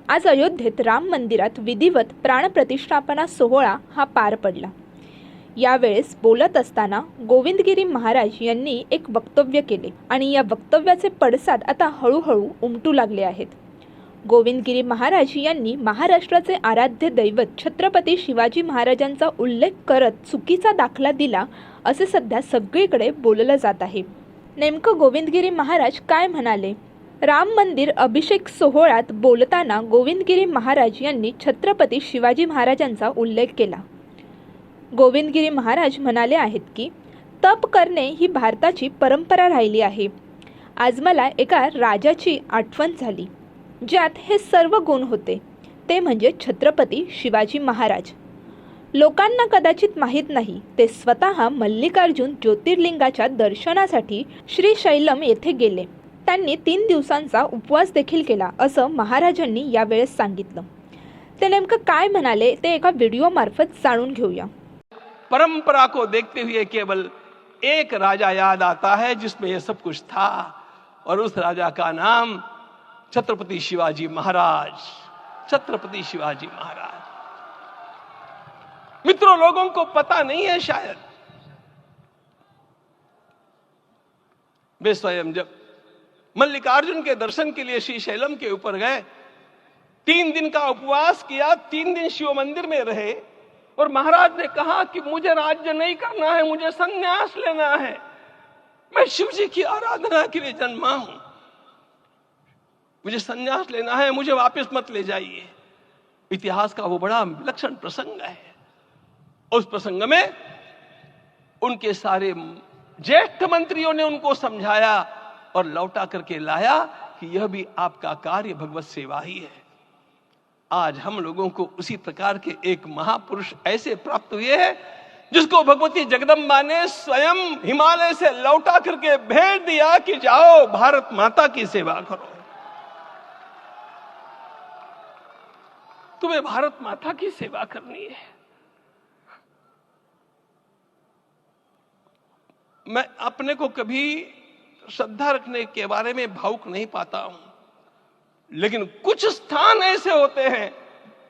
आज अयोध्येत राम मंदिरात विधिवत प्राणप्रतिष्ठापना सोहळा हा पार पडला। यावेळेस बोलत असताना गोविंदगिरी महाराज यांनी एक वक्तव्य केले आणि या वक्तव्याचे पडसाद आता हळूहळू उमटू लागले आहेत। गोविंदगिरी महाराज यांनी महाराष्ट्राचे आराध्य दैवत छत्रपती शिवाजी महाराजांचा उल्लेख करत चुकीचा दाखला दिला असे सध्या सगळीकडे बोललं जात आहे। नेमकं गोविंदगिरी महाराज काय म्हणाले? राम मंदिर अभिषेक सोहळ्यात बोलताना गोविंदगिरी महाराज यांनी छत्रपती शिवाजी महाराजांचा उल्लेख केला। गोविंदगिरी महाराज म्हणाले आहेत की तप करणे ही भारताची परंपरा राहिली आहे। आज मला एका राजाची आठवण झाली ज्यात हे सर्व गुण होते, ते म्हणजे छत्रपती शिवाजी महाराज। लोकांना कदाचित माहीत नाही, ते स्वतः मल्लिकार्जुन ज्योतिर्लिंगाच्या दर्शनासाठी श्रीशैलम येथे गेले। त्यांनी 3 दिवसांचा उपवास देखील केला असं महाराजांनी यावेळेस सांगितलं। ते नेमकं काय म्हणाले ते एका व्हिडिओ मार्फत जाणून घेऊया। परंपरा को देखते हुए केवल एक राजा याद आता है जिसमें यह सब कुछ था, और उस राजा का नाम छत्रपति शिवाजी महाराज। छत्रपति शिवाजी महाराज। मित्रों, लोगों को पता नहीं है शायद, वे स्वयं जब मल्लिकार्जुन के दर्शन के लिए श्रीशैलम के ऊपर गए, 3 दिन का उपवास किया, 3 दिन शिव मंदिर में रहे, और महाराज ने कहा कि मुझे राज्य नहीं करना है, मुझे संन्यास लेना है, मैं शिव जी की आराधना के लिए जन्मा हूं, मुझे संन्यास लेना है, मुझे वापस मत ले जाइए। इतिहास का वो बड़ा विलक्षण प्रसंग है। उस प्रसंग में उनके सारे ज्येष्ठ मंत्रियों ने उनको समझाया और लौटा करके लाया कि यह भी आपका कार्य भगवत सेवा ही है। आज हम लोगों को उसी प्रकार के एक महापुरुष ऐसे प्राप्त हुए हैं जिसको भगवती जगदम्बा ने स्वयं हिमालय से लौटा करके भेज दिया कि जाओ भारत माता की सेवा करो। तुम्हें भारत माता की सेवा करनी है। मैं अपने को कभी श्रद्धा रखने के बारे में भावुक नहीं पाता हूं, लेकिन कुछ स्थान ऐसे होते हैं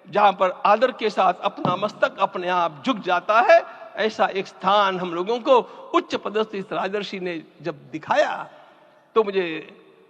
जहां पर आदर के साथ अपना मस्तक अपने आप झुक जाता है। ऐसा एक स्थान हम लोगों को उच्च पदस्थ इस राजर्षि ने जब दिखाया तो मुझे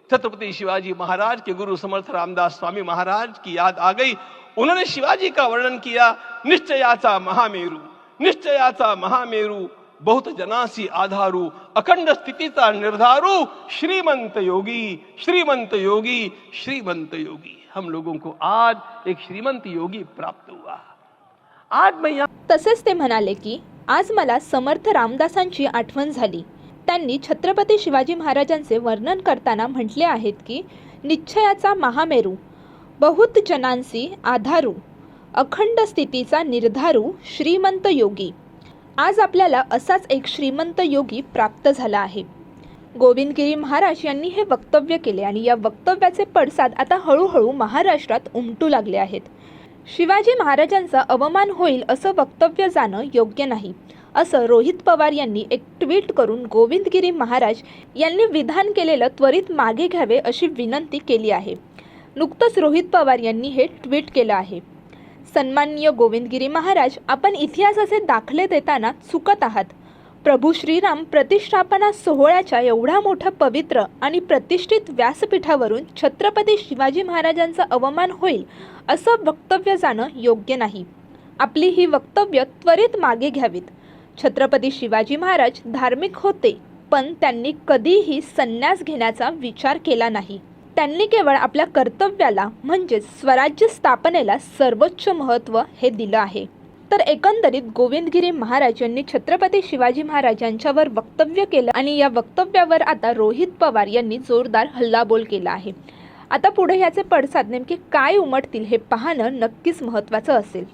छत्रपति शिवाजी महाराज के गुरु समर्थ रामदास स्वामी महाराज की याद आ गई। उन्होंने शिवाजी का वर्णन किया, निश्चयाचा महामेरू, निश्चयाचा महामेरू, बहुत जनासी आधारू, अखंड स्थितीचा निर्धारू, श्रीमंत योगी, श्रीमंत योगी, श्रीमंत योगी। हम लोगों को आज एक श्रीमंत योगी प्राप्त हुआ। आज मैं तसेच ते म्हणाले की आज मला समर्थ रामदासांची आठवण झाली। त्यांनी छत्रपती शिवाजी महाराजांचे वर्णन करताना म्हटले आहेत की निश्चयाचा महामेरू, बहुत जनांसी आधारू, अखंड स्थितीचा निर्धारू, श्रीमंत योगी। आज आपल्याला असाच एक श्रीमंत योगी प्राप्त झाला आहे। गोविंदगिरी महाराज यांनी हे वक्तव्य केले आणि या वक्तव्याचे पडसाद आता हळूहळू महाराष्ट्रात उमटू लागले आहेत। शिवाजी महाराजांचा अवमान होईल असं वक्तव्य जाणं योग्य नाही असं रोहित पवार यांनी एक ट्विट करून गोविंदगिरी महाराज यांनी विधान केलेलं त्वरित मागे घ्यावे अशी विनंती केली आहे। नुकतंच रोहित पवार यांनी हे ट्विट केलं आहे। सन्माननीय गोविंदगिरी महाराज, आपण इतिहासाचे दाखले देताना चुकत आहात। प्रभू श्रीराम प्रतिष्ठापना सोहळ्याच्या एवढ्या मोठ्या पवित्र आणि प्रतिष्ठित व्यासपीठावरून छत्रपती शिवाजी महाराजांचा अवमान होईल असं वक्तव्य जाणं योग्य नाही। आपली ही वक्तव्य त्वरित मागे घ्यावीत। छत्रपती शिवाजी महाराज धार्मिक होते, पण त्यांनी कधीही संन्यास घेण्याचा विचार केला नाही। त्यांनी केवळ आपल्या कर्तव्याला म्हणजे स्वराज्य स्थापनेला सर्वोच्च महत्त्व हे दिलं आहे। तर एकंदरीत गोविंदगिरी महाराज यांनी छत्रपती शिवाजी महाराज यांच्यावर वक्तव्य केलं आणि या वक्तव्यावर आता रोहित पवार यांनी जोरदार हल्लाबोल केला आहे। आता पुढे याचे पडसाद नेमके काय उमटतील हे पाहणं नक्कीच महत्त्वाचं असेल।